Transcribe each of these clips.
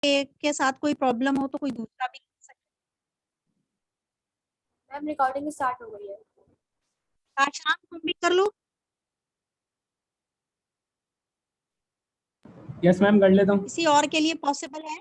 के साथ कोई प्रॉब्लम हो तो कोई दूसरा भी कर सकता मैम रिकॉर्डिंग स्टार्ट हो गई है। है। शाम कंप्लीट कर लो। यस मैम, कर लेता हूँ। किसी और के लिए पॉसिबल है?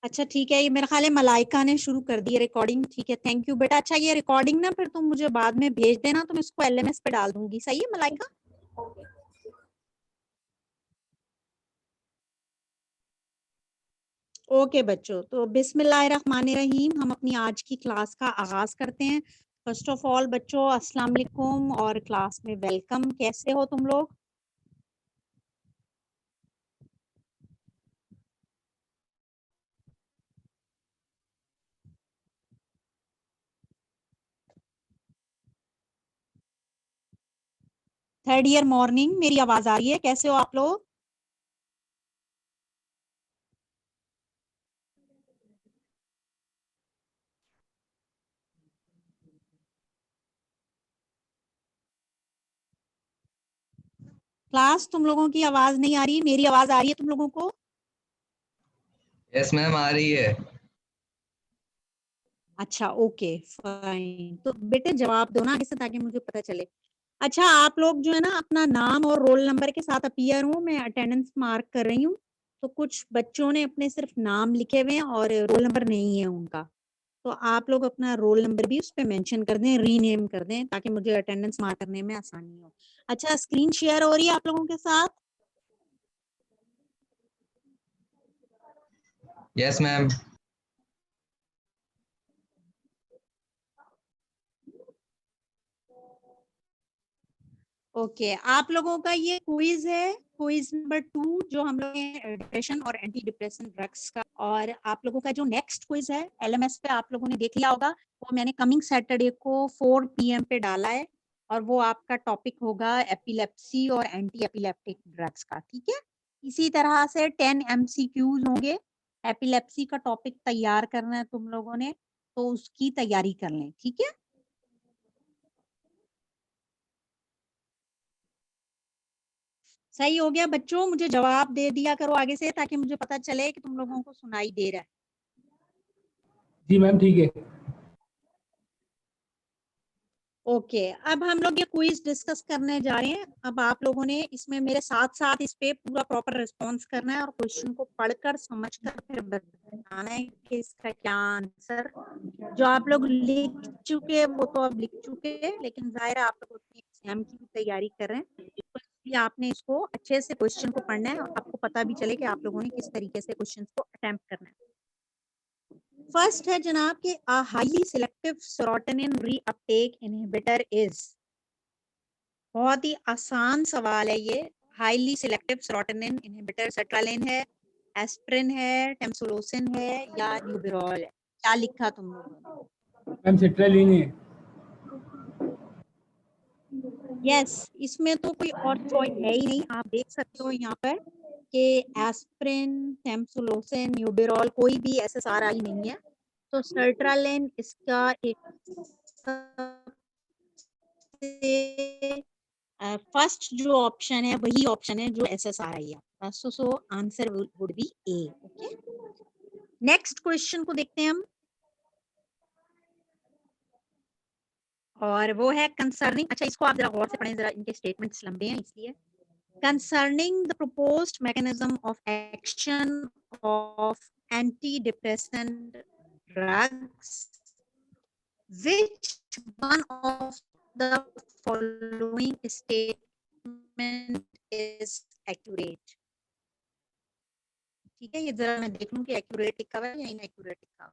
अच्छा ठीक है, ये मेरा ख्याल है मलाइका ने शुरू कर दी है रिकॉर्डिंग। ठीक है, थैंक यू बेटा। अच्छा ये रिकॉर्डिंग ना फिर तुम मुझे बाद में भेज देना, तो मैं इसको LMS पे डाल दूंगी। सही है मलाइका? ओके। ओके बच्चों, तो बिस्मिल्लाहिर्रहमानिर्रहीम, हम अपनी आज की क्लास का आगाज करते हैं। फर्स्ट ऑफ ऑल बच्चों अस्सलाम वालेकुम और क्लास में वेलकम। कैसे हो तुम लोग? थर्ड ईयर मॉर्निंग, मेरी आवाज आ रही है? कैसे हो आप लोग? क्लास तुम लोगों की आवाज नहीं आ रही, मेरी आवाज आ रही है तुम लोगों को? यस मैम, आ रही है। अच्छा ओके फाइन, तो बेटे जवाब दो ना आगे से ताकि मुझे पता चले। अच्छा आप लोग जो है ना अपना नाम और रोल नंबर के साथ अपीयर हो, मैं अटेंडेंस मार्क कर रही हूँ। तो कुछ बच्चों ने अपने सिर्फ नाम लिखे हुए हैं और रोल नंबर नहीं है उनका, तो आप लोग अपना रोल नंबर भी उस पर मेंशन कर दें, रीनेम कर दें, ताकि मुझे अटेंडेंस मार्क करने में आसानी हो। अच्छा स्क्रीन शेयर हो रही है आप लोगों के साथ? Yes ma'am. ओके आप लोगों का ये क्विज है, क्विज नंबर 2, जो हम लोग डिप्रेशन और एंटी डिप्रेशन ड्रग्स का। और आप लोगों का जो नेक्स्ट क्विज है LMS पे आप लोगों ने देख लिया होगा, वो मैंने कमिंग सैटरडे को 4 PM पे डाला है। और वो आपका टॉपिक होगा एपिलेप्सी और एंटी एपिलेप्टिक ड्रग्स का। ठीक है, इसी तरह से 10 MCQs होंगे। एपिलेप्सी का टॉपिक तैयार करना है तुम लोगों ने, तो उसकी तैयारी कर लें। ठीक है, सही हो गया बच्चों? मुझे जवाब दे दिया करो आगे से, ताकि मुझे पता चले कि तुम लोगों को सुनाई दे रहा है। जी मैम, ठीक है। ओके अब हम लोग ये क्विज डिस्कस करने जा रहे हैं। अब आप लोगों ने इसमें मेरे साथ साथ इस पे पूरा प्रॉपर रिस्पॉन्स करना है और क्वेश्चन को पढ़कर समझकर फिर बताना है कि इसका क्या आंसर। जो आप लोग लिख चुके हैं वो तो अब लिख चुके हैं, लेकिन जाहिर है आप लोग अपने एग्जाम की भी तैयारी कर रहे हैं, तो इसलिए आपने इसको अच्छे से क्वेश्चन को पढ़ना है और आपको पता भी चले कि आप लोगों ने किस तरीके से क्वेश्चन को अटेम्प्ट करना है। फर्स्ट है जनाब कि a highly selective serotonin reuptake inhibitor is। बहुत ही आसान सवाल है ये। Highly selective serotonin inhibitor sertraline है, एस्प्रिन है, टेम्सुलोसिन है या न्यूबिरॉल है? क्या लिखा तुम लोगों ने? मैम सिट्रालिन है। यस इसमें तो कोई और चॉइस है ही नहीं। आप देख सकते हो यहाँ पर कि एस्प्रिन, टेम्सुलोसिन, न्यूबिरॉल कोई भी SSRI नहीं है, तो सर्ट्रालिन इसका एक फर्स्ट जो ऑप्शन है वही ऑप्शन है जो SSRI है। So answer would be A. Okay next question को देखते हैं हम, और वो है कंसर्निंग। अच्छा इसको आप जरा गौर से पढ़ें, जरा इनके स्टेटमेंट्स लंबे हैं इसलिए। Concerning the proposed mechanism of action of antidepressant drugs, which one of the following statement is accurate? ठीक है, ये जरा मैं देख लूं कि एक्यूरेट लिखा हुआ है या इनएक्यूरेट लिखा हुआ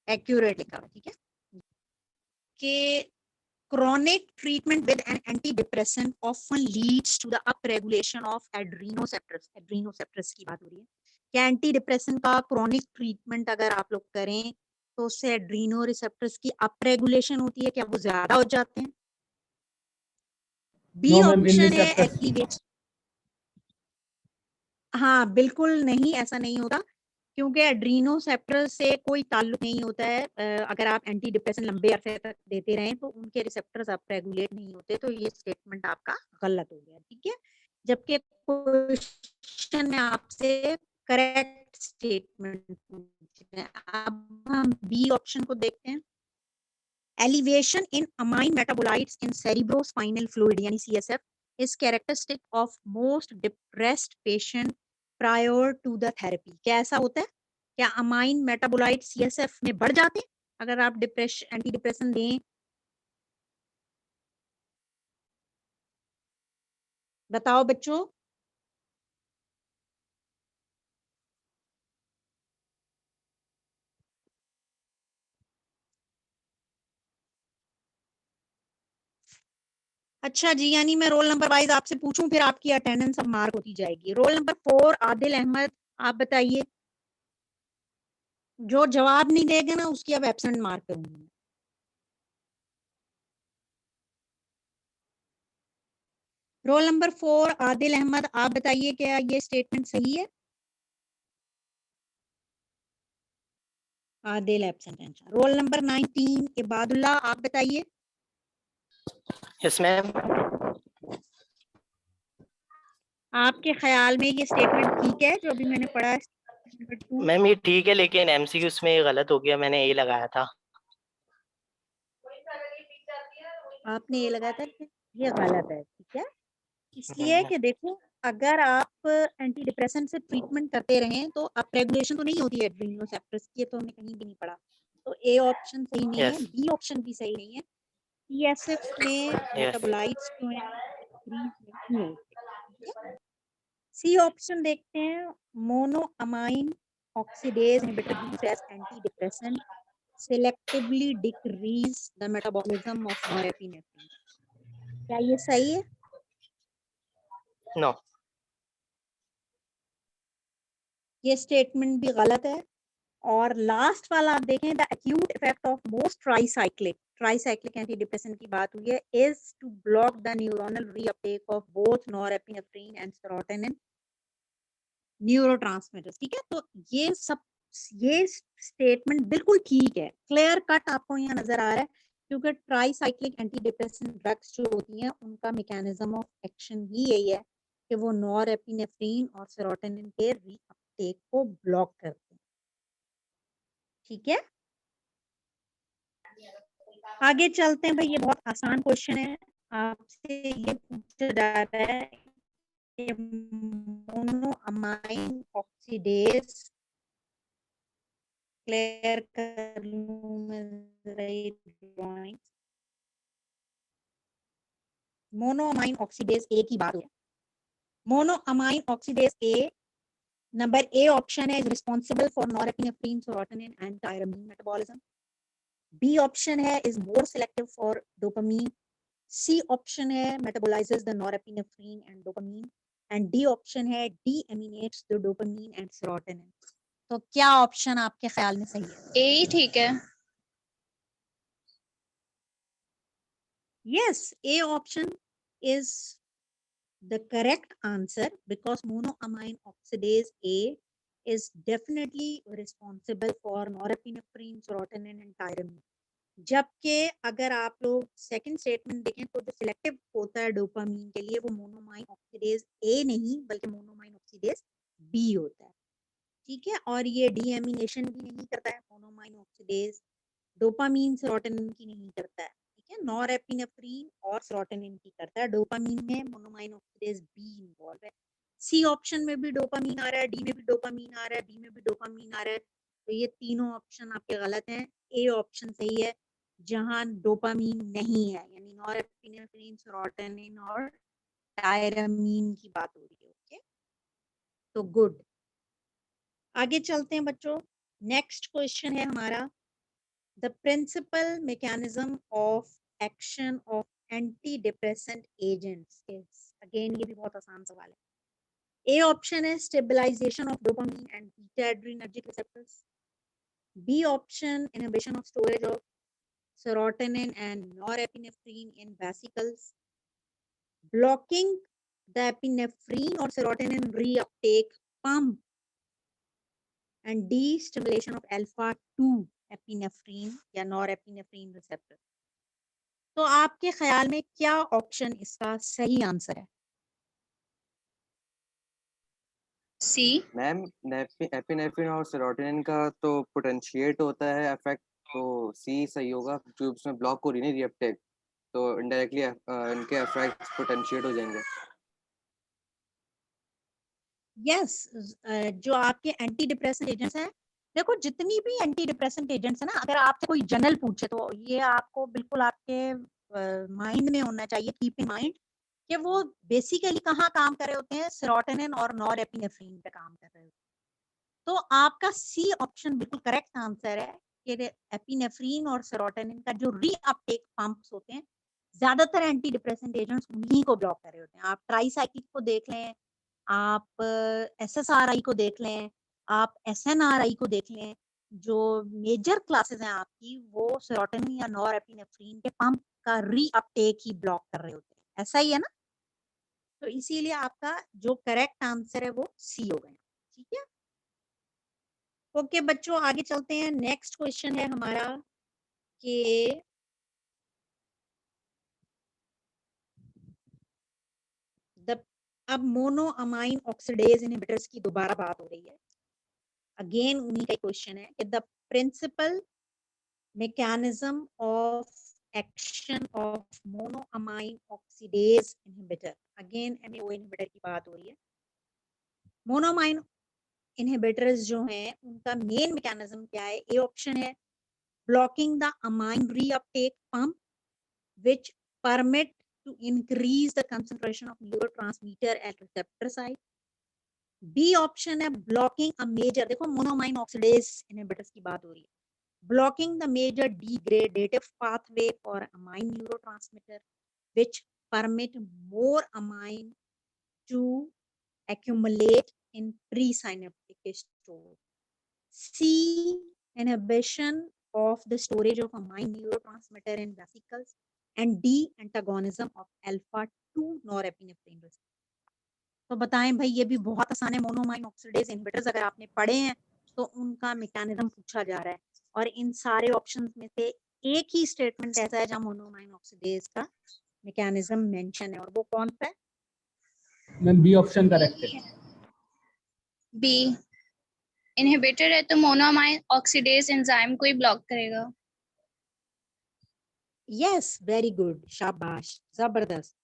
है। एक्यूरेट लिखा हुआ है। ठीक है कि chronic treatment with an antidepressant often leads to the upregulation of adrenoceptors। adrenoceptors की बात हो रही है कि एंटीडिप्रेसेंट का chronic treatment अगर आप लोग करें तो उससे एड्रीनो रिसेप्टर्स की अपरेगुलेशन होती है। क्या वो ज्यादा हो जाते हैं? बी नो मैम, इन ऑप्शन है रिसेप्टर्स। एक्टिवेट। हाँ बिल्कुल नहीं, ऐसा नहीं होगा क्योंकि एड्रीनोसेप्टर से कोई ताल्लुक नहीं होता है। अगर आप एंटी डिप्रेशन लंबे अरसे तक देते रहें तो उनके रिसेप्टर्स आप रेगुलेट नहीं होते, तो ये स्टेटमेंट आपका गलत हो गया, ठीक है। जबकि क्वेश्चन में आपसे करेक्ट स्टेटमेंट पूछ रहे हैं। अब हम बी ऑप्शन को देखते हैं। Elevation in amine metabolites in cerebrospinal fluid यानी CSF is characteristic of most depressed patient prior to the therapy. क्या ऐसा होता है? क्या अमाइन मेटाबोलाइट सीएसएफ में बढ़ जाते हैं अगर आप एंटी डिप्रेशन दें? बताओ बच्चों। अच्छा जी, यानी मैं रोल नंबर वाइज आपसे पूछूं, फिर आपकी अटेंडेंस अब मार्क होती जाएगी। रोल नंबर 4 आदिल अहमद, आप बताइए। जो जवाब नहीं देगा ना उसकी अब एब्सेंट मार्क करूंगी। रोल नंबर 4 आदिल अहमद, आप बताइए क्या ये स्टेटमेंट सही है? Adil absent. Roll number 19 Ibadullah, आप बताइए। Yes ma'am. आपके ख्याल में ये स्टेटमेंट ठीक है जो अभी मैंने पढ़ा है? मैम ये ठीक है, लेकिन एमसीक्यूज में गलत हो गया, मैंने ए लगाया था। आपने ये लगाया था कि ये गलत है, ठीक है। इसलिए कि देखो, अगर आप एंटी डिप्रेशन से ट्रीटमेंट करते रहें तो अप रेगुलेशन तो नहीं होती है एड्रीनोसेप्टर्स की, ये तो हमने कहीं भी नहीं पढ़ा। तो ए ऑप्शन सही नहीं है, यस बी ऑप्शन भी सही नहीं है। सीएसएफ में यस मेटाबोलाइट्स जो हैं इंक्रीज नहीं होते, ठीक है। सी ऑप्शन देखते हैं। Monoamine oxidase inhibitor used as anti depressant selectively decrease the metabolism of norepinephrine। क्या ये सही है? नो। ये स्टेटमेंट भी गलत है। और लास्ट वाला आप देखें, the acute effect of most tricyclic anti depression की बात हुई है, is to block the neuronal reuptake of both norepinephrine and serotonin neurotransmitters, ठीक है। तो ये स्टेटमेंट बिल्कुल ठीक है, क्लियर कट आपको यहाँ नजर आ रहा है, क्योंकि ट्राइसाइक्लिक एंटी डिप्रेशन ड्रग्स जो होती हैं उनका मैकेनिज्म ऑफ एक्शन ही यही है कि वो नॉरएपिनेफ्रिन और सेरोटोनिन के रीअपटेक को ब्लॉक करते हैं, ठीक है। आगे चलते हैं भाई, ये बहुत आसान क्वेश्चन है। आपसे ये पूछा जा रहा है कि मोनोअमाइन ऑक्सीडेज, क्लियर कर लूं मैं जरा ये ड्राइंग। मोनोअमाइन ऑक्सीडेज ए की बात है। Monoamine oxidase A, number A option है, is responsible for norepinephrine, serotonin and tyramine metabolism. B option है, is more selective for dopamine. C option है, metabolises the norepinephrine and dopamine. And D option है, deaminates the dopamine and serotonin. तो क्या option आपके ख्याल में सही है? ए ठीक है। Yes, A option is the correct answer because monoamine oxidase A is definitely responsible for norepinephrine, serotonin and tyramine। जबकि अगर आप लोग सेकंड स्टेटमेंट देखें तो जो सिलेक्टिव होता है डोपामीन के लिए वो मोनोमाइन ऑक्सीडेज ए नहीं बल्कि मोनोमाइन ऑक्सीडेज बी होता है, ठीक है। और ये डीएमिनेशन भी नहीं करता है मोनोमाइन ऑक्सीडेज, डोपामीन सेरोटोनिन की नहीं करता है, ठीक है। नॉरएपिनेफ्रिन और सेरोटोनिन की करता है, डोपामीन में मोनोमाइन ऑक्सीडेज बी इन्वॉल्व है। सी ऑप्शन में भी डोपामीन आ रहा है, डी में भी डोपामीन आ रहा है, बी में भी डोपामीन आ रहा है, तो ये तीनों ऑप्शन आपके गलत हैं। ए ऑप्शन सही है जहां डोपामीन नहीं है, यानी नॉरएपिनेफ्रिन, सेरोटोनिन और टायरामीन की बात हो रही है, ओके। तो गुड, आगे चलते हैं बच्चों। नेक्स्ट क्वेश्चन है हमारा, the principal mechanism of action of antidepressant agents is, again ये भी बहुत आसान सवाल है। A option है stabilization of dopamine and beta adrenergic receptors। B option inhibition of storage of serotonin and norepinephrine in vesicles, blocking the epinephrine or serotonin reuptake pump and D stimulation of alpha 2 epinephrine या नॉरएपिनेफ्रीन receptor. तो आपके ख्याल में क्या option इसका सही answer है? सी। Ma'am epinephrine और सेरोटोनिन का तो पोटेंशिएट होता है इफेक्ट, तो सी सही होगा क्योंकि उसमें ब्लॉक हो रही है रीअपटेक, तो इनडायरेक्टली इनके इफेक्ट्स पोटेंशिएट हो जाएंगे। यस, जो आपके एंटी डिप्रेसेंट एजेंट्स हैं, देखो जितनी भी एंटी डिप्रेसेंट एजेंट्स है ना, अगर आपसे कोई जनरल पूछे तो ये आपको बिल्कुल आपके माइंड में होना चाहिए, कीप इन माइंड कि वो बेसिकली कहाँ काम कर रहे होते हैं, सेरोटोनिन और नॉरएपिनेफ्रीन पे काम कर रहे होते हैं। तो आपका सी ऑप्शन बिल्कुल करेक्ट आंसर है कि एपिनेफ्रीन और सेरोटोनिन का जो रीअपटेक पंप्स होते हैं, ज्यादातर एंटी डिप्रेसेंट एजेंट्स उन्हीं को ब्लॉक कर रहे होते हैं। आप ट्राईसाइक्लिक को देख लें, आप एसएसआरआई को देख लें, आप एसएनआरआई को देख लें, जो मेजर क्लासेस हैं आपकी, वो सेरोटोनिन या नॉरएपिनेफ्रीन के पंप का रीअपटेक ही ब्लॉक कर रहे होते हैं। ऐसा ही है ना? तो इसीलिए आपका जो करेक्ट आंसर है वो सी हो गया। ठीक है, ओके बच्चों, आगे चलते हैं। नेक्स्ट क्वेश्चन है हमारा कि अब मोनोअमाइन ऑक्सीडेज इनहिबिटर्स की दोबारा बात हो रही है। अगेन उन्हीं का क्वेश्चन है कि the principal mechanism of action of monoamine oxidase inhibitor. Again MAO inhibitor की बात हो रही है। मोनोअमाइन इनहिबिटर्स जो हैं उनका मेन मैकेनिज्म क्या है? ए ऑप्शन है blocking the amine reuptake pump which permit to increase the concentration of neurotransmitter at receptor site. B option है blocking a major, देखो मोनोअमाइन ऑक्सीडेज इनहिबिटर्स की बात हो रही है, blocking the major degradative pathway for amine neurotransmitter which permit more amine to accumulate in presynaptic store. C, inhibition of the storage of amine neurotransmitter in vesicles. And D, antagonism of alpha 2 norepinephrine receptor. तो बताएं भाई, ये भी बहुत आसान है। Monoamine oxidase inhibitors अगर आपने पढ़े हैं तो उनका मैकेनिज्म पूछा जा रहा है, और इन सारे ऑप्शंस में से एक ही स्टेटमेंट ऐसा है जहां मोनोअमाइन ऑक्सीडेज का मैकेनिज्म मेंशन है, और वो कौन सा है? मैम बी ऑप्शन करेक्ट है। बी इनहिबिटर है तो मोनोअमाइन ऑक्सीडेज एंजाइम को ही ब्लॉक करेगा। यस, वेरी गुड, शाबाश, जबरदस्त।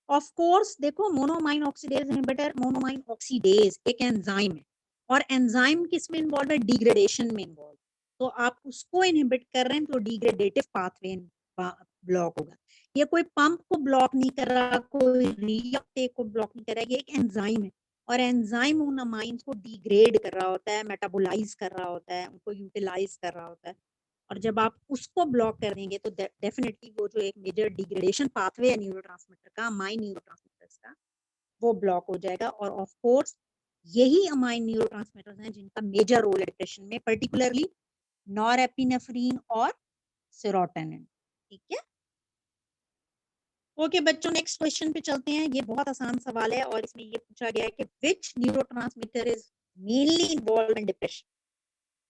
ऑफ कोर्स देखो, monoamine oxidase inhibitor, monoamine oxidase एक एंजाइम है, और एंजाइम किस में इन्वॉल्व है? डिग्रेडेशन में इन्वॉल्व। तो आप उसको इनहिबिट कर रहे हैं तो डिग्रेडेटिव पाथवे ब्लॉक होगा। ये कोई पंप को ब्लॉक नहीं कर रहा, कोई रीअपटेक को ब्लॉक नहीं कर रहा, ये एक एंजाइम है, और एंजाइम उन अमाइंस को डिग्रेड कर रहा होता है, मेटाबोलाइज कर रहा होता है, उनको यूटिलाइज कर रहा होता है, और जब आप उसको ब्लॉक कर देंगे तो डेफिनेटली वो जो एक मेजर डिग्रेडेशन पाथवे है न्यूरोट्रांसमीटर का, अमाइन न्यूरोट्रांसमीटर्स का, वो ब्लॉक हो जाएगा। और ऑफ कोर्स यही अमाइन न्यूरोट्रांसमीटर्स हैं जिनका मेजर रोल है डिप्रेशन में, पर्टिकुलरली नॉरएपिनेफ्रीन और सेरोटोनिन। ठीक है, ओके बच्चों, नेक्स्ट क्वेश्चन पे चलते हैं। ये बहुत आसान सवाल है और इसमें ये पूछा गया है कि which neurotransmitter is mainly involve in depression.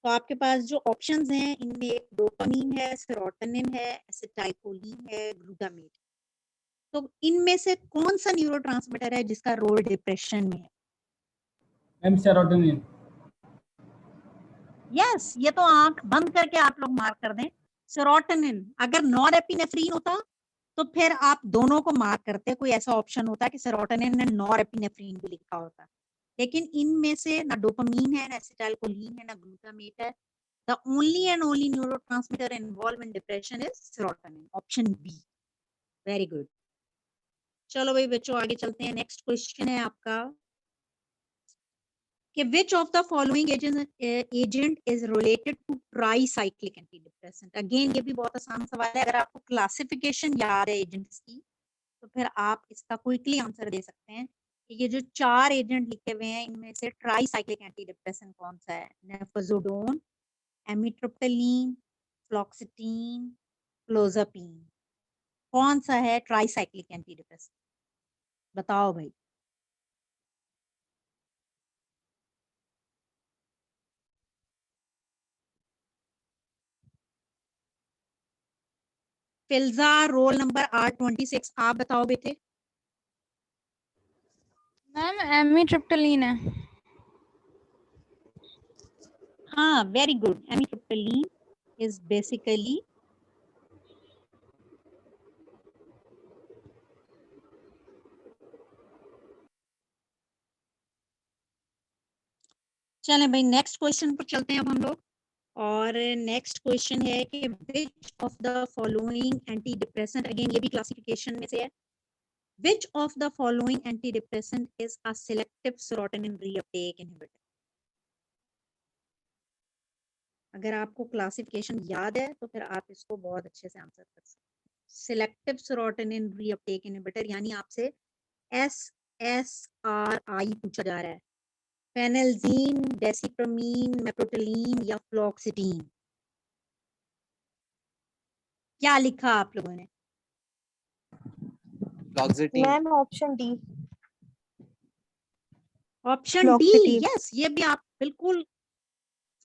तो आपके पास जो ऑप्शंस हैं इनमें डोपामीन है, सेरोटोनिन है, एसिटाइलकोलिन है, ग्लूटामेट। तो इनमें से कौन सा न्यूरोट्रांसमीटर है जिसका रोल डिप्रेशन में है? Ma'am serotonin. यस, ये तो आंख बंद करके आप लोग मार्क कर दें, सेरोटोनिन। अगर नॉरएपिनेफ्रीन होता तो फिर आप दोनों को मार्क करते, कोई ऐसा ऑप्शन होता कि सेरोटोनिन ने नॉरएपिनेफ्रीन भी लिखा होता, लेकिन इनमें से ना डोपामीन है, ना एसिटाइलकोलिन है, ना ग्लूटामेट है। The only and only neurotransmitter involved in depression is serotonin. Option B. Very good. चलो भाई बच्चों, आगे चलते हैं। नेक्स्ट क्वेश्चन है आपका कि which of the following agent is related to tricyclic antidepressant? Again ये भी बहुत आसान सवाल है। अगर आपको क्लासिफिकेशन याद है एजेंट्स की तो फिर आप इसका क्विकली आंसर दे सकते हैं कि ये जो 4 एजेंट लिखे हुए हैं इनमें से ट्राईसाइक्लिक एंटीडिप्रेसेंट कौन सा है? नेफेजोडोन, एमिट्रिप्टाइलिन, फ्लॉक्सिटीन, क्लोजापिन। कौन सा है ट्राईसाइक्लिक एंटीडिप्रेसेंट? बताओ भाई। फिल्जा रोल नंबर R26, आप बताओ बेटे। मैम एमिट्रिप्टोलीन है। हाँ, वेरी गुड। एमिट्रिप्टोलीन इज बेसिकली चलें भाई, नेक्स्ट क्वेश्चन पर चलते हैं अब हम लोग। और नेक्स्ट क्वेश्चन है कि which of the following anti depressant, again ये भी क्लासिफिकेशन में से है, which of the following anti depressant is a selective serotonin reuptake inhibitor. अगर आपको क्लासिफिकेशन याद है तो फिर आप इसको बहुत अच्छे से आंसर कर सकते हैं। सिलेक्टिव सेरोटोनिन रीअपटेक इनहिबिटर यानी आपसे SSRI पूछा जा रहा है, फेनेल्जीन, डेसिप्रमीन, मेप्रोटिलीन या फ्लोक्सिटीन। क्या लिखा आप लोगों ने? Fluoxetine. Ma'am option D. Option D, fluoxetine. Yes, ये भी आप बिल्कुल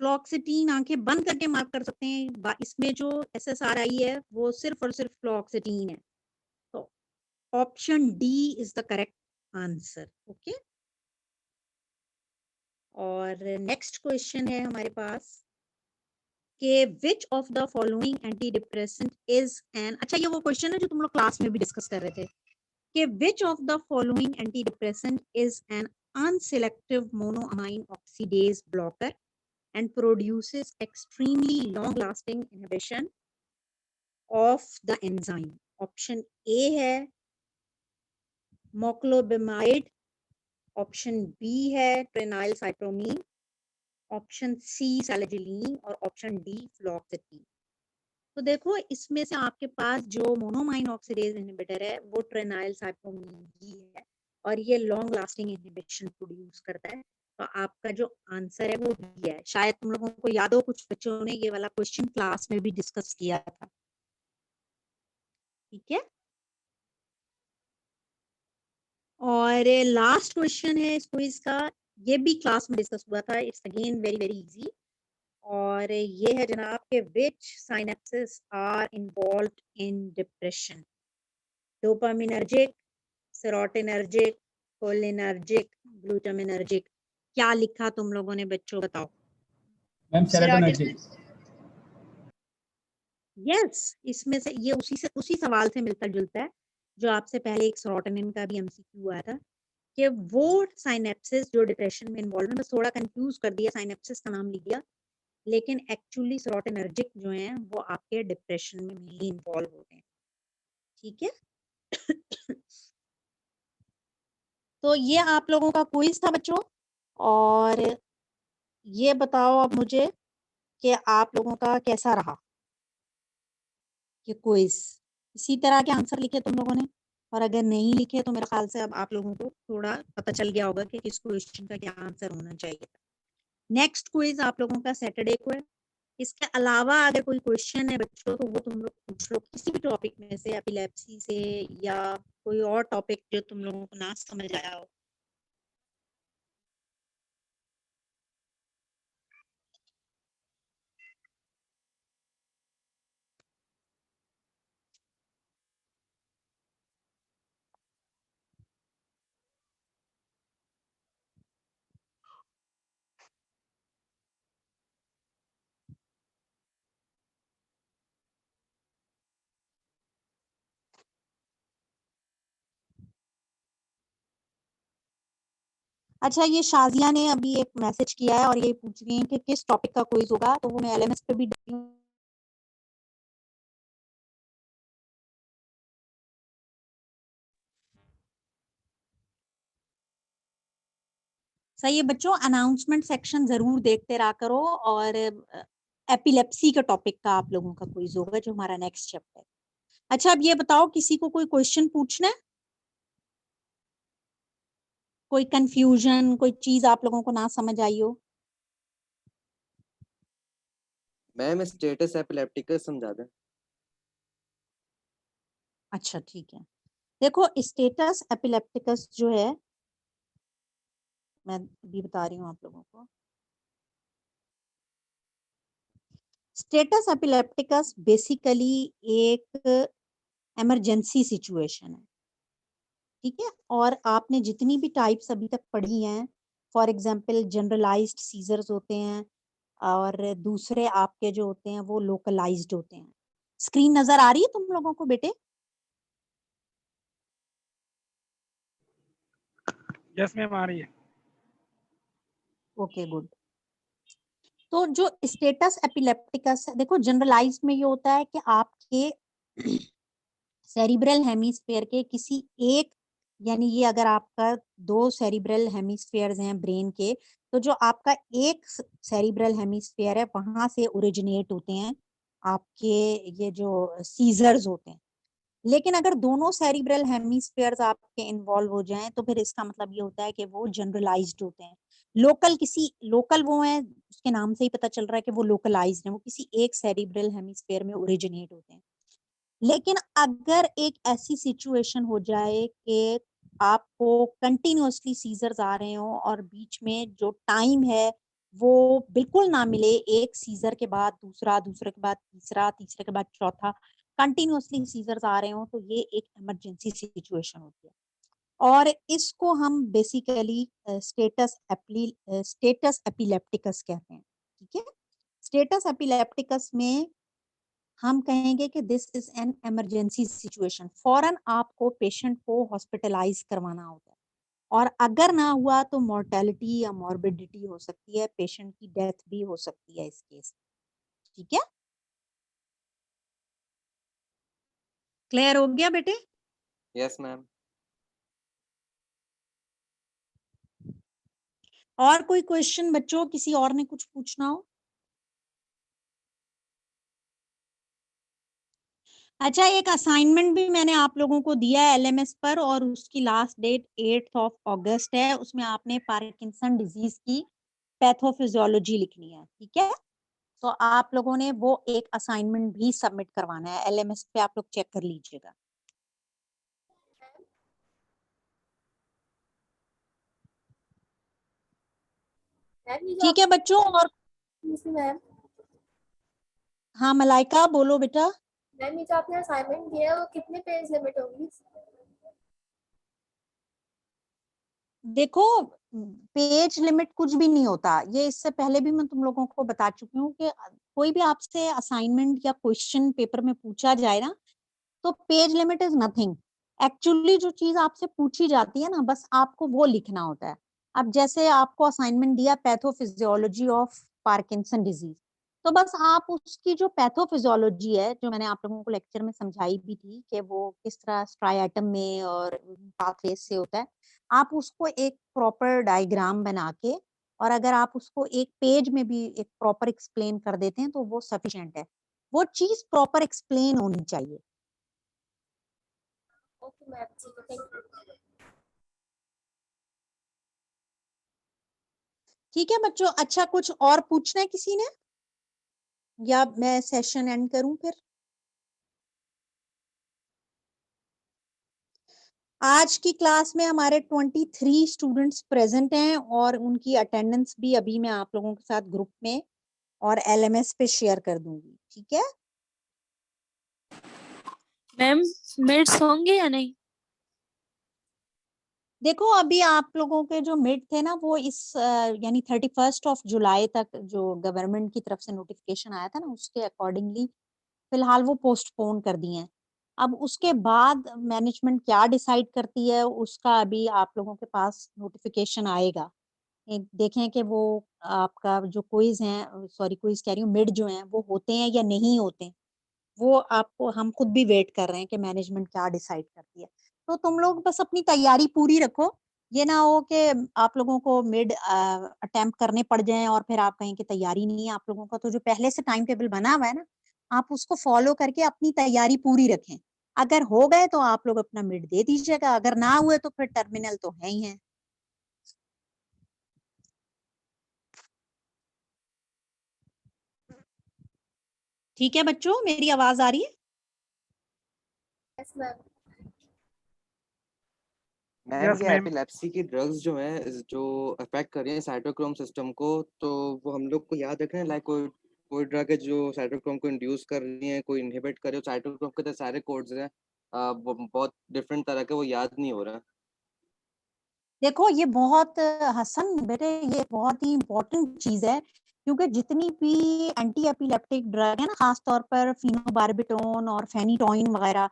फ्लोक्सिटीन आंखें बंद करके मार्क कर सकते हैं। इसमें जो SSRI है वो सिर्फ और सिर्फ फ्लोक्सिटीन है। तो option D is the correct answer. Okay, और नेक्स्ट क्वेश्चन है हमारे पास कि which of the following anti depressant is an, अच्छा ये वो क्वेश्चन है जो तुम लोग क्लास में भी डिस्कस कर रहे थे कि which of the following anti depressant is an unselective monoamine oxidase blocker and produces extremely long lasting inhibition of the enzyme. Option A है मोक्लोबिमाइड, ऑप्शन बी है ट्रेनाइलसाइप्रोमीन, ऑप्शन सी सैलिजिलीन और ऑप्शन डी फ्लोक्सिटीन। तो देखो इसमें से आपके पास जो मोनोमाइन ऑक्सीडेज इनहिबिटर है वो ट्रेनाइलसाइप्रोमीन ही है और ये लॉन्ग लास्टिंग इनहिबिशन प्रोड्यूस करता है। तो आपका जो आंसर है वो बी है। शायद तुम लोगों को याद हो, कुछ बच्चों ने ये वाला क्वेश्चन क्लास में भी डिस्कस किया था। ठीक है, और लास्ट क्वेश्चन है इस क्विज का, ये भी क्लास में डिस्कस हुआ था। It's again very very easy, और ये है जनाब के which synapses are involved in depression. Dopaminergic, serotonergic, cholinergic, glutaminergic. क्या लिखा तुम लोगों ने बच्चों, बताओ। Ma'am serotonergic. यस, इसमें से ये उसी सवाल से मिलता जुलता है जो आपसे पहले एक सेरोटोनिन का भी एमसीक्यू आया था कि वो साइनेप्सिस जो डिप्रेशन में इन्वॉल्व है, बस थोड़ा कंफ्यूज कर दिया, साइनेप्सिस का नाम लिख दिया, लेकिन एक्चुअली सेरोटोनर्जिक जो हैं वो आपके डिप्रेशन में मेनली इन्वॉल्व होते हैं। ठीक है तो ये आप लोगों का क्विज था बच्चों, और ये बताओ अब मुझे कि आप लोगों का कैसा रहा ये क्विज। इसी तरह के आंसर लिखे तुम लोगों ने, और अगर नहीं लिखे तो मेरे ख्याल से अब आप लोगों को थोड़ा पता चल गया होगा कि किस क्वेश्चन का क्या आंसर होना चाहिए। नेक्स्ट क्विज आप लोगों का सैटरडे को है। इसके अलावा अगर कोई क्वेश्चन है बच्चों तो वो तुम लोग पूछ लो किसी भी टॉपिक में से, एपिलेप्सी से या कोई और टॉपिक जो तुम लोगों को ना समझ आया हो। अच्छा, ये शाजिया ने अभी एक मैसेज किया है और ये पूछ रही है कि किस टॉपिक का क्विज होगा, तो वो मैं LMS पे भी डाली हूँ। सही है बच्चों, अनाउंसमेंट सेक्शन जरूर देखते रहा करो, और एपिलेप्सी के टॉपिक का आप लोगों का क्विज होगा जो हमारा नेक्स्ट चैप्टर। अच्छा, अब ये बताओ किसी को कोई क्वेश्चन पूछना है, कोई कंफ्यूजन, कोई चीज आप लोगों को ना समझ आई हो? मैम स्टेटस एपिलेप्टिकस समझा दें। अच्छा ठीक है, देखो स्टेटस एपिलेप्टिकस जो है मैं अभी बता रही हूँ आप लोगों को। स्टेटस एपिलेप्टिकस बेसिकली एक इमरजेंसी सिचुएशन है, ठीक है। और आपने जितनी भी टाइप्स अभी तक पढ़ी हैं, फॉर एग्जांपल जनरलाइज्ड सीजर्स होते हैं और दूसरे आपके जो होते हैं वो लोकलाइज्ड होते हैं। स्क्रीन नजर आ रही है तुम लोगों को बेटे? यस मैम आ रही है। Okay good. तो जो स्टेटस एपिलेप्टिकस है, देखो जनरलाइज्ड में ये होता है कि आपके सेरिब्रल हेमिस्फीयर के किसी एक, यानी ये अगर आपका 2 सेरिब्रल हेमिस्फीयर्स हैं ब्रेन के, तो जो आपका एक सेरिब्रल हेमिस्फीयर है वहां से ओरिजिनेट होते हैं आपके ये जो सीजर्स होते हैं। लेकिन अगर दोनों सेरिब्रल हेमिस्फीयर्स आपके इन्वॉल्व हो जाएं तो फिर इसका मतलब ये होता है कि वो जनरलाइज्ड होते हैं। लोकल वो हैं, उसके नाम से ही पता चल रहा है कि वो लोकलाइज्ड हैं, वो किसी एक सेरिब्रल हेमिस्फीयर में ओरिजिनेट होते हैं। लेकिन अगर एक ऐसी सिचुएशन हो जाए कि आपको कंटिन्यूअसली सीजर्स आ रहे हो और बीच में जो टाइम है वो बिल्कुल ना मिले, एक सीजर के बाद दूसरा, दूसरे के बाद तीसरा, तीसरे के बाद चौथा, कंटिन्यूअसली सीजर्स आ रहे हो, तो ये एक इमरजेंसी सिचुएशन होती है। और इसको हम बेसिकली स्टेटस एपिलेप्टिकस कहते हैं, ठीक है। स्टेटस एपिलेप्टिकस में हम कहेंगे कि this is an emergency situation, फौरन आपको पेशेंट को हॉस्पिटलाइज करवाना होता है, और अगर ना हुआ तो मोर्टेलिटी या मॉर्बिडिटी हो सकती है, पेशेंट की डेथ भी हो सकती है इस केस, ठीक है। क्लियर हो गया बेटे? Yes ma'am. और कोई क्वेश्चन बच्चों, किसी और ने कुछ पूछना हो? अच्छा, एक असाइनमेंट भी मैंने आप लोगों को दिया है एलएमएस पर, और उसकी लास्ट डेट 8 अगस्त है। उसमें आपने पार्किंसन डिजीज की पैथोफिजियोलॉजी लिखनी है, ठीक है। तो आप लोगों ने वो एक असाइनमेंट भी सबमिट करवाना है एलएमएस पे, आप लोग चेक कर लीजिएगा। ठीक है बच्चों। और मैम हाँ मलाइका बोलो बेटा। मैम, ये जो आपने असाइनमेंट दिया है वो कितने पेज लिमिट होगी? देखो, पेज लिमिट कुछ भी नहीं होता, ये इससे पहले भी मैं तुम लोगों को बता चुकी हूँ कि कोई भी आपसे असाइनमेंट या क्वेश्चन पेपर में पूछा जाए ना, तो page limit is nothing. Actually जो चीज आपसे पूछी जाती है ना, बस आपको वो लिखना होता है। अब जैसे आपको असाइनमेंट दिया पैथोफिजियोलॉजी ऑफ पार्किंसन डिजीज, तो बस आप उसकी जो पैथोफिजियोलॉजी है, जो मैंने आप लोगों को लेक्चर में समझाई भी थी कि वो किस तरह स्ट्राइएटम में और पाथवेज से होता है, आप उसको एक प्रॉपर डायग्राम बना के, और अगर आप उसको एक पेज में भी एक प्रॉपर एक्सप्लेन कर देते हैं तो वो सफिशिएंट है। वो चीज प्रॉपर एक्सप्लेन होनी चाहिए। ओके मैम, ठीक है, थैंक यू। ठीक है बच्चों। अच्छा, कुछ और पूछना है किसी ने, या मैं सेशन एंड करूं फिर? आज की क्लास में हमारे 23 स्टूडेंट्स प्रेजेंट हैं, और उनकी अटेंडेंस भी अभी मैं आप लोगों के साथ ग्रुप में और एलएमएस पे शेयर कर दूंगी, ठीक है। मैम मिड्स होंगे या नहीं? देखो, अभी आप लोगों के जो मिड थे ना, वो इस यानी 31 जुलाई तक जो गवर्नमेंट की तरफ से नोटिफिकेशन आया था ना, उसके अकॉर्डिंगली फिलहाल वो पोस्टपोन कर दिए हैं। अब उसके बाद मैनेजमेंट क्या डिसाइड करती है उसका अभी आप लोगों के पास नोटिफिकेशन आएगा। देखें कि वो आपका जो क्विज है, सॉरी क्विज कह रही हूँ, मिड जो है वो होते हैं या नहीं होते हैं, वो आपको, हम खुद भी वेट कर रहे हैं कि मैनेजमेंट क्या डिसाइड करती है। तो तुम लोग बस अपनी तैयारी पूरी रखो, ये ना हो कि आप लोगों को मिड अटेम्प्ट करने पड़ जाएं और फिर आप कहें कि तैयारी नहीं है आप लोगों का। तो जो पहले से टाइम टेबल बना हुआ है ना, आप उसको फॉलो करके अपनी तैयारी पूरी रखें। अगर हो गए तो आप लोग अपना मिड दे दीजिएगा, अगर ना हुए तो फिर टर्मिनल तो है ही है। ठीक है बच्चों, मेरी आवाज आ रही है? Yes ma'am. मैम यस ये मैम। एपिलेप्सी की ड्रग्स जो हैं जो अफेक्ट कर रही हैं साइटोक्रोम सिस्टम को, तो वो हम लोग को याद रखना है, लाइक कोई कोई ड्रग है जो साइटोक्रोम को इंड्यूस कर रही है, कोई इनहिबिट कर रही है। साइटोक्रोम के तो सारे कोड्स हैं, बहुत डिफरेंट तरह के, वो याद नहीं हो रहा। देखो ये बहुत हसन बेटे, ये बहुत ही इम्पोर्टेंट चीज है, क्योंकि जितनी भी एंटी एपिलेप्टिक ड्रग है ना, खास तौर पर फिनोबार्बिटोन और फेनिटोइन वगैरह,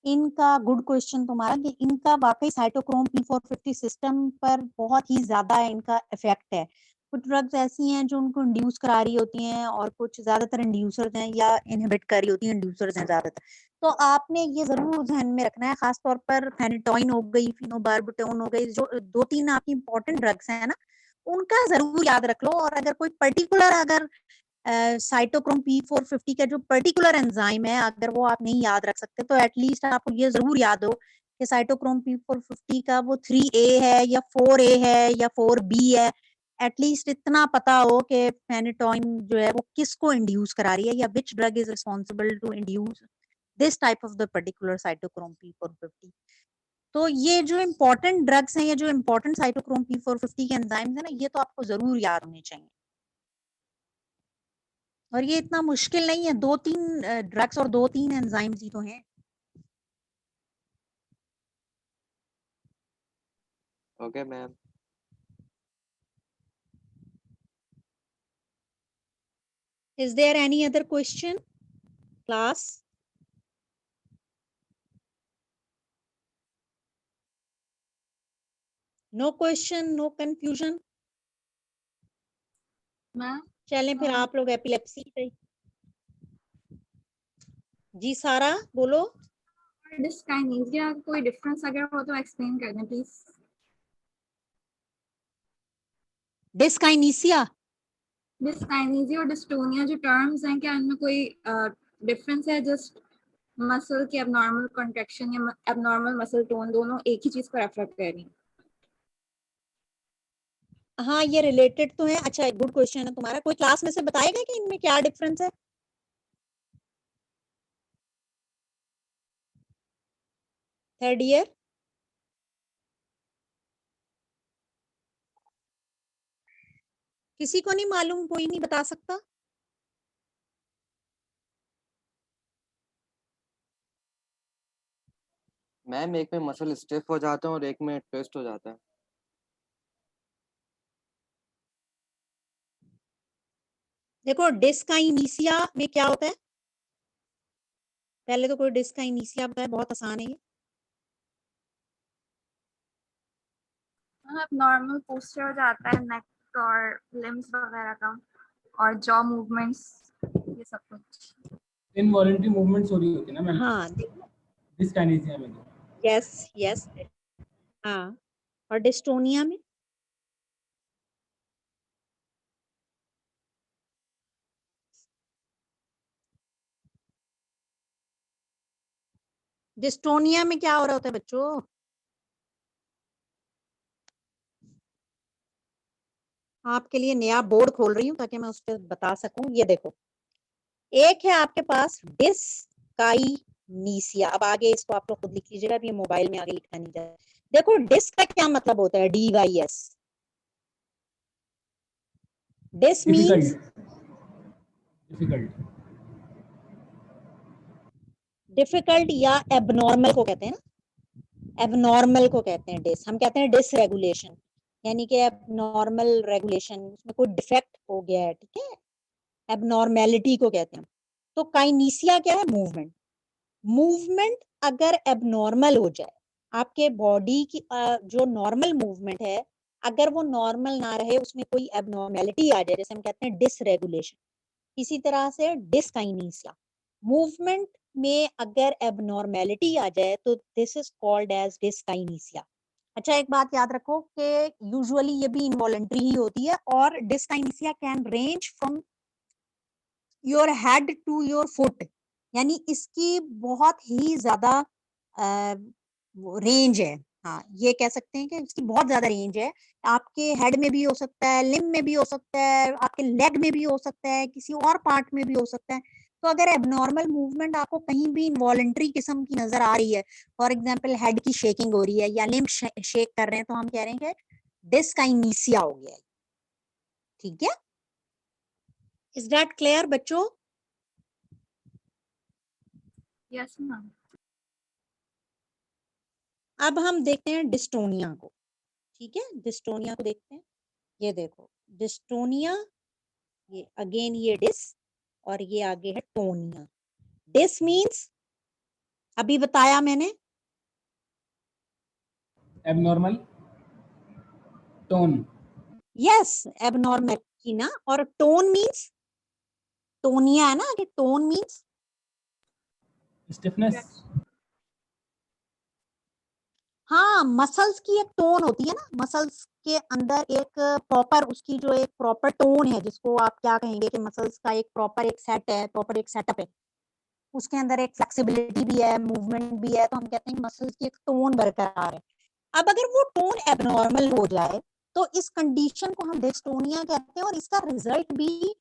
इनका गुड क्वेश्चन तुम्हारा कि इनका वाकई साइटोक्रोम P450 सिस्टम पर बहुत ही ज्यादा इनका इफेक्ट है। कुछ ड्रग्स ऐसी हैं जो उनको इंड्यूस करा रही होती हैं, और कुछ ज्यादातर इंड्यूसर्स हैं या इनहिबिट कर रही होती हैं, इंड्यूसर्स हैं ज्यादातर। तो आपने ये जरूर ध्यान में रखना है, खास तौर पर फेनिटोइन हो गई, फिनोबार्बिटोन हो गई, जो 2-3 आपकी इंपॉर्टेंट ड्रग्स हैं ना, उनका जरूर याद रख लो। और अगर कोई पर्टिकुलर अगर साइटोक्रोम P450 का जो पर्टिकुलर एंजाइम है, अगर वो आप नहीं याद रख सकते, तो एटलीस्ट आपको ये जरूर याद हो कि साइटोक्रोम P450 का वो 3A है या 4A है या 4B है। एटलीस्ट इतना पता हो कि फेनिटोइन जो है वो किसको इंड्यूस करा रही है, या which drug is responsible to induce this type of the particular cytochrome P450। तो ये जो इम्पोर्टेंट ड्रग्स हैं, ये जो इम्पोर्टेंट साइटोक्रोम P450 के एंजाइम्स हैं ना, ये तो आपको जरूर याद होने चाहिए। और ये इतना मुश्किल नहीं है, 2-3 ड्रग्स और 2-3 एंजाइम्स ही तो हैं। Okay ma'am. Is there any other question, class? No question, no confusion? Ma'am चलें फिर आप लोग एपिलेप्सी पे। जी सारा बोलो। डिस्काइनेसिया कोई डिफरेंस अगर हो तो एक्सप्लेन कर दें प्लीज। डिस्काइनेसिया, डिस्काइनेसिया और डिस्टोनिया जो टर्म्स हैं, क्या इनमें कोई डिफरेंस है? जस्ट मसल की एबनॉर्मल कॉन्ट्रैक्शन या एबनॉर्मल मसल टोन, दोनों एक ही चीज को रेफर कर रही हैं। हाँ ये रिलेटेड तो है। अच्छा गुड क्वेश्चन है तुम्हारा। कोई क्लास में से बताएगा कि इनमें क्या डिफरेंस है? थर्ड ईयर, किसी को नहीं मालूम? कोई नहीं बता सकता? मैम एक में मसल स्टिफ हो जाता है और एक में ट्विस्ट हो जाता है। देखो डिस्काइनेसिया में क्या होता है, पहले तो कोई डिस्काइनेसिया बताए, बहुत आसान है ये। एबनॉर्मल पोस्चर हो जाता है नेक और लिम्स वगैरह का, और जॉ मूवमेंट्स, ये सब कुछ इनवॉलंटरी मूवमेंट्स हो रही होती है ना मैम, हाँ डिस्काइनेसिया में तो। यस यस, हाँ। और डिस्टोनिया में डिस्टोनिया में क्या हो रहा होता है बच्चों? आपके लिए नया बोर्ड खोल रही हूँ ताकि मैं उस पर बता सकूं। ये देखो, एक है आपके पास डिस्काइनेसिया। अब आगे इसको आप लोग खुद लिख लीजिएगा, ये मोबाइल में आगे लिखा नहीं जाए। देखो डिस का क्या मतलब होता है, DYS। डिस मीन्स डिफिकल्ट या एबनॉर्मल को कहते हैं ना, एबनॉर्मल को कहते हैं डिस। हम कहते हैं डिसरेगुलेशन, यानी कि एबनॉर्मल रेगुलेशन, उसमें कोई डिफेक्ट हो गया है, ठीक है, एबनॉर्मेलिटी को कहते हैं। तो काइनेसिया क्या है? मूवमेंट। मूवमेंट अगर एबनॉर्मल हो जाए, आपके बॉडी की जो नॉर्मल मूवमेंट है, अगर वो नॉर्मल ना रहे, उसमें कोई एबनॉर्मेलिटी आ जाए, जैसे हम कहते हैं डिसरेगुलेशन, इसी तरह से डिस्काइनेसिया। मूवमेंट में अगर एबनॉर्मेलिटी आ जाए तो this is called as dyskinesia. अच्छा एक बात याद रखो कि यूजुअली ये भी इनवॉलंटरी ही होती है, और dyskinesia can range from your head to your foot, यानी इसकी बहुत ही ज्यादा रेंज है। हाँ ये कह सकते हैं कि इसकी बहुत ज्यादा रेंज है। आपके हेड में भी हो सकता है, लिम्ब में भी हो सकता है, आपके लेग में भी हो सकता है, किसी और पार्ट में भी हो सकता है। तो अगर एबनॉर्मल मूवमेंट आपको कहीं भी इनवॉलंटरी किस्म की नजर आ रही है, फॉर एग्जांपल हेड की शेकिंग हो रही है या लिम्ब शेक कर रहे हैं, तो हम कह रहे हैं कि डिस्काइनेसिया हो गया है, ठीक है। इज दैट क्लियर बच्चों? Yes ma'am. अब हम देखते हैं डिस्टोनिया को। ठीक है, डिस्टोनिया को देखते हैं। ये देखो डिस्टोनिया, ये अगेन ये डिस और ये आगे है टोनिया। डिस मीन्स अभी बताया मैंने, एबनॉर्मल टोन। यस एबनॉर्मलिटी ना, और टोन मीन्स टोनिया है ना, कि टोन मीन्स स्टिफनेस। हाँ, मसल्स की एक टोन होती है ना, मसल्स के अंदर एक प्रॉपर उसकी जो एक प्रॉपर टोन है, जिसको आप क्या कहेंगे कि मसल्स का एक प्रॉपर एक सेट है, प्रॉपर एक सेटअप है, उसके अंदर एक फ्लेक्सिबिलिटी भी है, मूवमेंट भी है, तो हम कहते हैं मसल्स की एक टोन बरकरार है। अब अगर वो टोन एबनॉर्मल हो जाए तो इस कंडीशन को हम डिस्टोनिया कहते हैं, और इसका रिजल्ट भी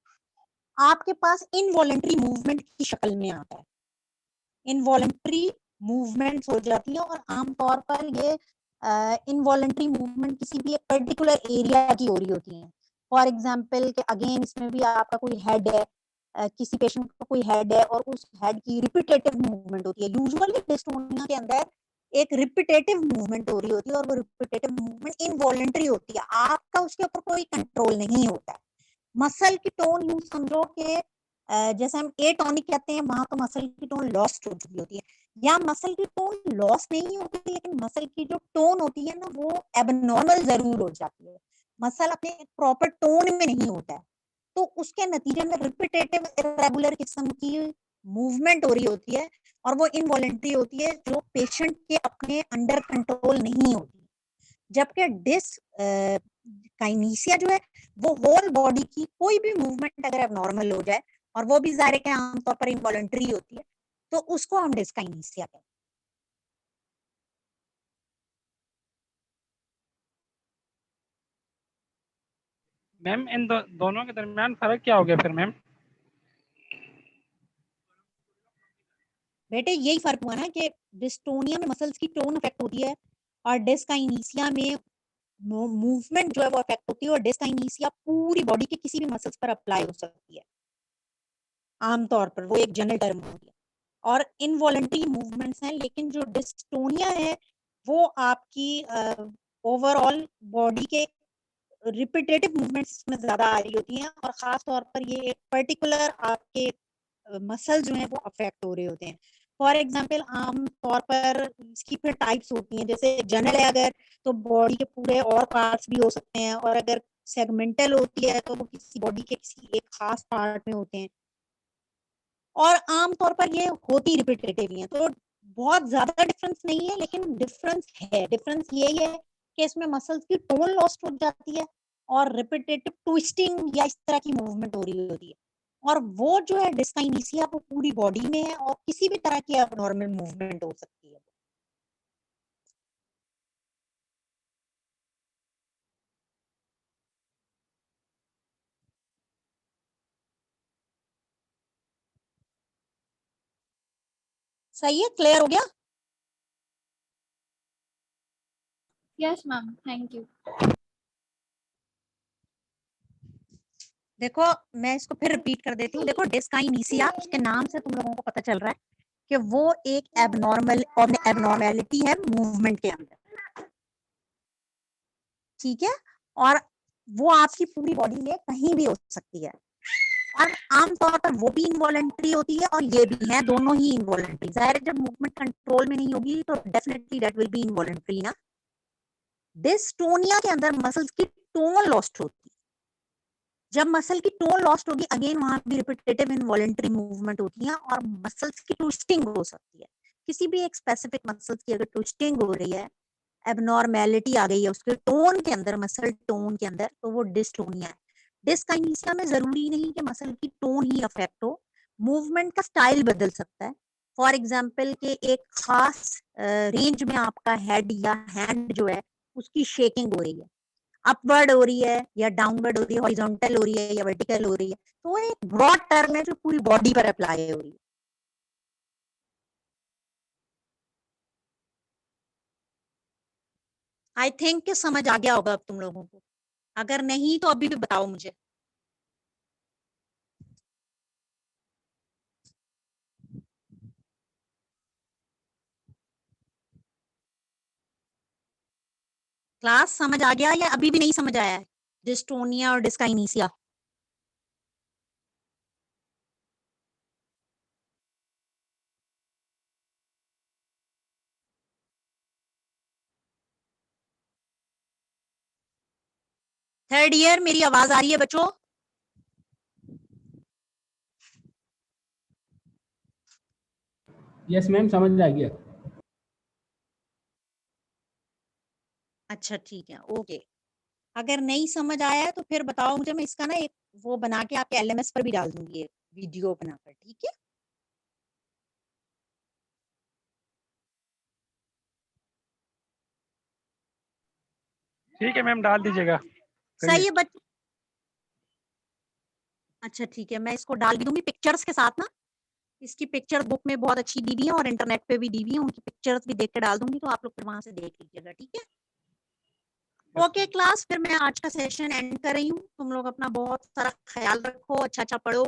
आपके पास इनवॉलेंट्री मूवमेंट की शक्ल में आता है। इनवॉलेंट्री मूवमेंट्स हो जाती है, और आमतौर पर ये इनवॉलेंट्री मूवमेंट किसी भी एक पर्टिकुलर एरिया की हो रही होती है। फॉर एग्जाम्पल कि अगेन इसमें भी आपका कोई हेड है, किसी पेशेंट का कोई हेड है और उस हेड की रिपीटेटिव मूवमेंट होती है। यूजुअली डिस्टोनिया के अंदर एक रिपीटेटिव मूवमेंट हो रही होती है, और वो रिपीटेटिव मूवमेंट इनवॉलेंट्री होती है, आपका उसके ऊपर कोई कंट्रोल नहीं होता है। मसल की टोन यूं समझो कि जैसे हम एटोनिक कहते हैं, वहां तो मसल की टोन लॉस्ट हो चुकी होती है, या मसल की टोन लॉस नहीं होती, लेकिन मसल की जो टोन होती है ना वो एबनॉर्मल जरूर हो जाती है, मसल अपने प्रॉपर टोन में नहीं होता है, तो उसके नतीजे में रिपीटेटिव इरेगुलर किस्म की मूवमेंट हो रही होती है, और वो इनवॉलेंट्री होती है, जो पेशेंट के अपने अंडर कंट्रोल नहीं होती। जबकि काइनेसिया जो है वो होल बॉडी की कोई भी मूवमेंट अगर एबनॉर्मल हो जाए, और वो भी ज़ाहिर है आमतौर पर इनवॉलेंट्री होती है, तो उसको हम डिस्काइनेसिया कहते हैं। मैम इन दोनों के दरमियान फर्क क्या हो गया फिर मैम? बेटे यही फर्क हुआ ना कि डिस्टोनिया में मसल्स की टोन अफेक्ट होती है, और डिस्काइनेसिया में मूवमेंट जो है वो अफेक्ट होती है, और डिस्काइनेसिया पूरी बॉडी के किसी भी मसल्स पर अप्लाई हो सकती है। आमतौर पर वो एक जनरल टर्म होती है, और इनवॉलेंट्री मूवमेंट्स हैं, लेकिन जो डिस्टोनिया है वो आपकी ओवरऑल बॉडी के रिपीटेटिव मूवमेंट्स में ज्यादा आ रही होती हैं, और खास तौर पर ये एक पर्टिकुलर आपके मसल जो है वो अफेक्ट हो रहे होते हैं। फॉर एग्जाम्पल आम तौर पर इसकी फिर टाइप्स होती हैं, जैसे जनरल है अगर तो बॉडी के पूरे और पार्ट्स भी हो सकते हैं, और अगर सेगमेंटल होती है तो वो किसी बॉडी के किसी एक खास पार्ट में होते हैं, और आम तौर पर ये होती रिपीटेटिव है, तो बहुत ज्यादा डिफरेंस नहीं है, लेकिन डिफरेंस है। डिफरेंस यही है कि इसमें मसल्स की टोन लॉस्ट हो जाती है, और रिपीटेटिव ट्विस्टिंग या इस तरह की मूवमेंट हो रही होती है, और वो जो है डिस्काइनेसिया वो पूरी बॉडी में है, और किसी भी तरह की एबनॉर्मल मूवमेंट हो सकती है। सही है, क्लियर हो गया? Yes ma'am, thank you. देखो मैं इसको फिर रिपीट कर देती हूँ। देखो डिस्काइनेसिया, उसके नाम से तुम लोगों को पता चल रहा है कि वो एक एबनॉर्मेलिटी है मूवमेंट के अंदर, ठीक है, और वो आपकी पूरी बॉडी में कहीं भी हो सकती है, और आमतौर पर वो भी इनवॉलेंट्री होती है और ये भी है, दोनों ही इनवॉलेंट्री। जाहिर है जब मूवमेंट कंट्रोल में नहीं होगी तो definitely that will be involuntary ना। डिस्टोनिया के अंदर मसल्स की टोन लॉस्ट होती है। जब मसल की टोन लॉस्ट होगी, अगेन वहां भी रिपीटेटिव इनवॉलेंट्री मूवमेंट होती है, और मसल्स की ट्विस्टिंग हो सकती है। किसी भी एक स्पेसिफिक मसल्स की अगर ट्विस्टिंग हो रही है, एबनॉर्मेलिटी आ गई है उसके टोन के अंदर, मसल टोन के अंदर, तो वो डिस्टोनिया है। डिस्काइनेसिया में जरूरी नहीं कि मसल की टोन ही अफेक्ट हो, मूवमेंट का स्टाइल बदल सकता है। फॉर एग्जाम्पल के एक खास रेंज में आपका हेड या हैंड जो है उसकी शेकिंग हो रही है, अपवर्ड हो रही है या डाउनवर्ड हो रही है, हॉरिजॉन्टल हो रही है या वर्टिकल हो रही है, तो एक ब्रॉड टर्म है जो पूरी बॉडी पर अप्लाई हो रही है। आई थिंक कि समझ आ गया होगा अब तुम लोगों को, अगर नहीं तो अभी भी बताओ मुझे। क्लास समझ आ गया या अभी भी नहीं समझ आया है? डिस्टोनिया और डिस्काइनेसिया। थर्ड ईयर, मेरी आवाज आ रही है बच्चों? यस मैम, समझ आ गया। अच्छा ठीक है, ओके। अगर नहीं समझ आया है तो फिर बताओ मुझे, मैं इसका ना एक वो बना के आपके LMS पर भी डाल दूंगी, एक वीडियो बनाकर, ठीक है? ठीक है मैम, डाल दीजिएगा। सही है बच्चों। अच्छा ठीक है, मैं इसको डाल भी दूंगी पिक्चर्स के साथ ना। इसकी पिक्चर बुक में बहुत अच्छी दी हुई है और इंटरनेट पे भी दी हुई है, उनकी पिक्चर्स भी देख के डाल दूंगी, तो आप लोग फिर वहां से देख लीजिएगा, ठीक है? ओके क्लास, फिर मैं आज का सेशन एंड कर रही हूँ। तुम लोग अपना बहुत सारा ख्याल रखो, अच्छा अच्छा पढ़ो।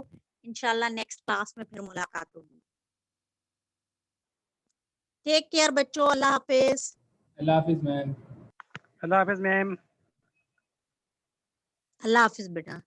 इंशाल्लाह नेक्स्ट क्लास में फिर मुलाकात होगी। टेक केयर बच्चों, अल्लाह हाफिज। अल्लाह हाफिज मैम। अल्लाह हाफिज मैम। अल्लाह हाफिज बेटा।